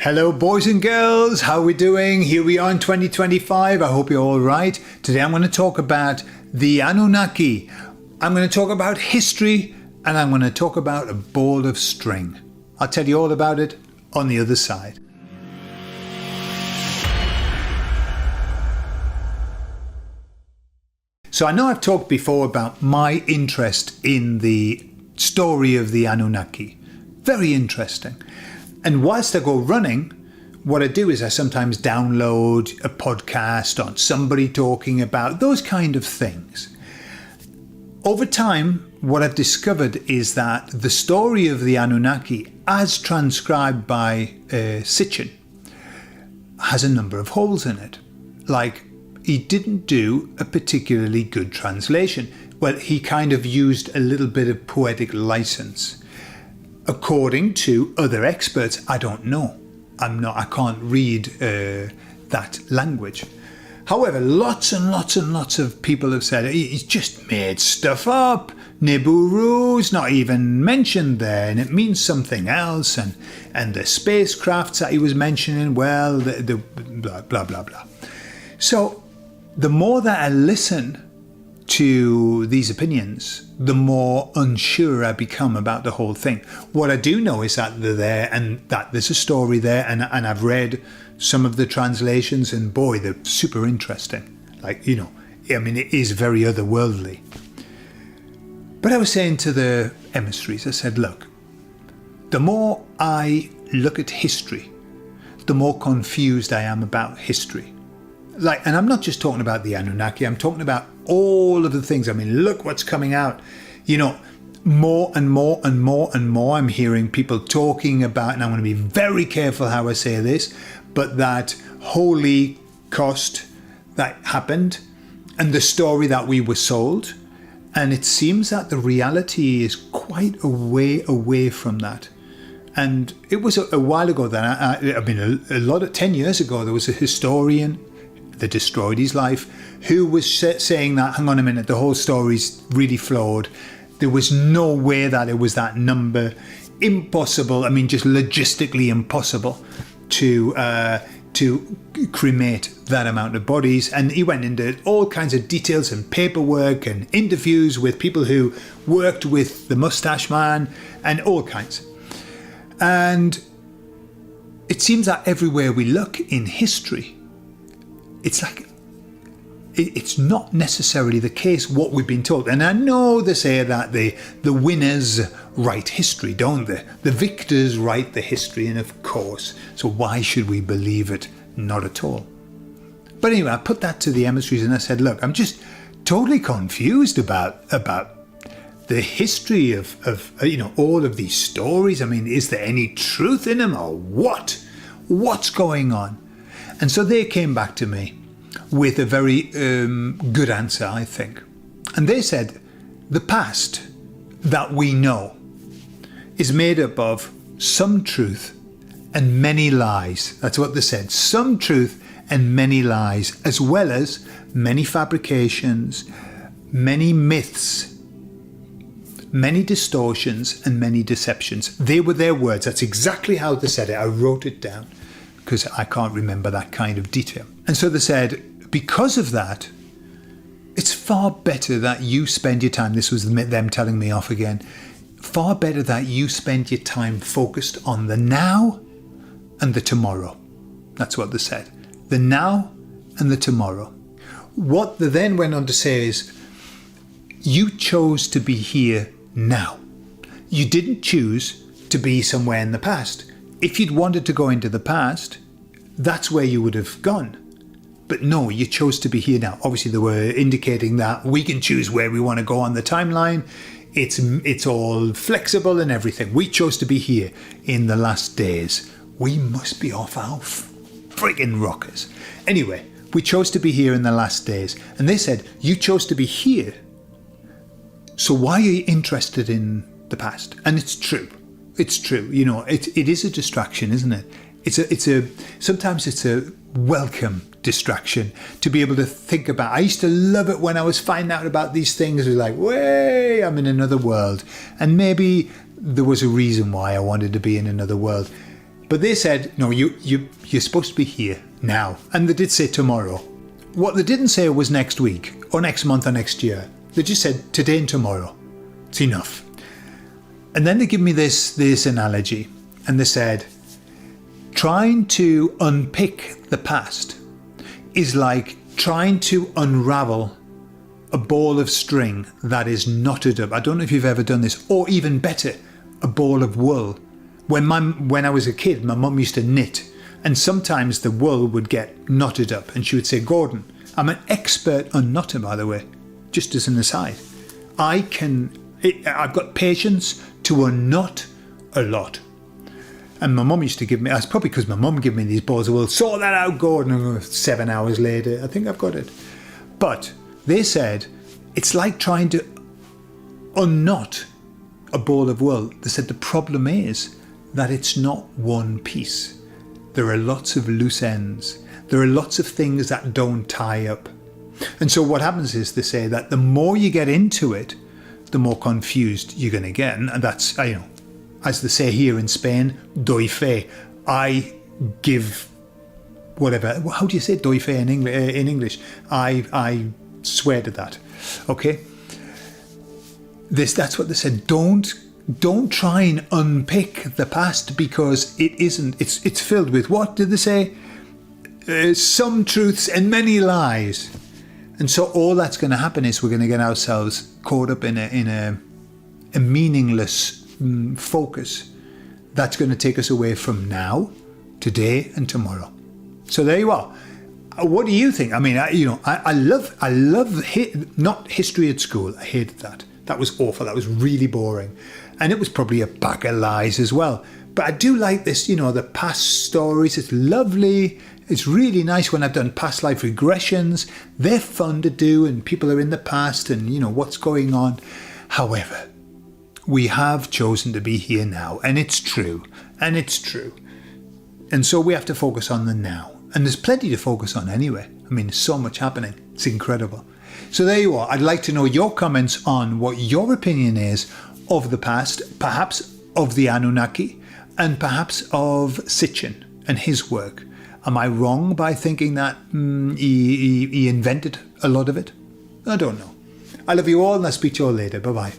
Hello boys and girls, how are we doing? Here we are in 2025, I hope you're all right. Today I'm going to talk about the Anunnaki. I'm going to talk about history and I'm going to talk about a ball of string. I'll tell you all about it on the other side. So I know I've talked before about my interest in the story of the Anunnaki. Very interesting. And whilst I go running, what I do is I sometimes download a podcast on somebody talking about those kind of things. Over time, what I've discovered is that the story of the Anunnaki, as transcribed by Sitchin, has a number of holes in it. Like, he didn't do a particularly good translation. Well, he kind of used a little bit of poetic license. According to other experts, I don't know. I can't read that language. However, lots and lots of people have said he's just made stuff up. Nibiru's not even mentioned there, and it means something else. And the spacecrafts that he was mentioning, well, the blah blah blah blah. So the more that I listen to these opinions, the more unsure I become about the whole thing. What I do know is that they're there and that there's a story there, and I've read some of the translations, and boy, they're super interesting. Like, you know, I mean, it is very otherworldly. But I was saying to the emissaries, I said, look, the more I look at history, the more confused I am about history. Like, and I'm not just talking about the Anunnaki, I'm talking about all of the things. I mean, look what's coming out. You know, more and more and more and more I'm hearing people talking about, and I'm going to be very careful how I say this, but that Holocaust that happened and the story that we were sold. And it seems that the reality is quite a way away from that. And it was a while ago that, I mean, 10 years ago, there was a historian that destroyed his life, who was saying that, hang on a minute, the whole story's really flawed. There was no way that it was that number. Impossible, I mean, just logistically impossible to cremate that amount of bodies. And he went into all kinds of details and paperwork and interviews with people who worked with the Mustache Man and all kinds. And it seems that everywhere we look in history, it's like, it's not necessarily the case what we've been told. And I know they say that the winners write history, don't they? The victors write the history, and of course. So why should we believe it? Not at all. But anyway, I put that to the emissaries and I said, look, I'm just totally confused about the history of you know, all of these stories. I mean, is there any truth in them or what? What's going on? And so they came back to me with a very good answer, I think. And they said, the past that we know is made up of some truth and many lies. That's what they said. Some truth and many lies, as well as many fabrications, many myths, many distortions, and many deceptions. They were their words. That's exactly how they said it. I wrote it down, because I can't remember that kind of detail. And so they said, because of that, it's far better that you spend your time, this was them telling me off again, far better that you spend your time focused on the now and the tomorrow. That's what they said. The now and the tomorrow. What they then went on to say is, you chose to be here now. You didn't choose to be somewhere in the past. If you'd wanted to go into the past, that's where you would have gone. But no, you chose to be here now. Obviously, they were indicating that we can choose where we want to go on the timeline. It's all flexible and everything. We chose to be here in the last days. We must be off our friggin' rockers. Anyway, we chose to be here in the last days. And they said, you chose to be here. So why are you interested in the past? And it's true. It's true. You know, it is a distraction, isn't it? Sometimes it's a welcome distraction to be able to think about. I used to love it when I was finding out about these things. It was like, way, I'm in another world. And maybe there was a reason why I wanted to be in another world. But they said, no, you're supposed to be here now. And they did say tomorrow. What they didn't say was next week or next month or next year. They just said today and tomorrow. It's enough. And then they give me this analogy. And they said, trying to unpick the past is like trying to unravel a ball of string that is knotted up. I don't know if you've ever done this, or even better, a ball of wool. When I was a kid, my mum used to knit, and sometimes the wool would get knotted up, and she would say, Gordon, I'm an expert unknotter, by the way, just as an aside. I've got patience to unknot a lot. And my mum used to give me, that's probably because my mum gave me these balls of wool, sort that out, Gordon, and 7 hours later, I think I've got it. But they said, it's like trying to unknot a ball of wool. They said the problem is that it's not one piece. There are lots of loose ends. There are lots of things that don't tie up. And so what happens is they say that the more you get into it, the more confused you're going to get. And that's, as they say here in Spain, doy fe. I give whatever. How do you say doy fe in English? I swear to that. Okay? That's what they said. Don't try and unpick the past, because it isn't. It's filled with, what did they say? Some truths and many lies. And so all that's going to happen is we're going to get ourselves caught up in a meaningless focus that's going to take us away from now, today, and tomorrow. So there you are. What do you think? I mean, I love not history at school. I hated that. That was awful. That was really boring. And it was probably a pack of lies as well. But I do like this, the past stories. It's lovely. It's really nice when I've done past life regressions. They're fun to do, and people are in the past and, what's going on. However, we have chosen to be here now, and it's true. And so we have to focus on the now. And there's plenty to focus on anyway. I mean, there's so much happening. It's incredible. So there you are. I'd like to know your comments on what your opinion is of the past, perhaps of the Anunnaki, and perhaps of Sitchin and his work. Am I wrong by thinking that he invented a lot of it? I don't know. I love you all, and I'll speak to you all later. Bye-bye.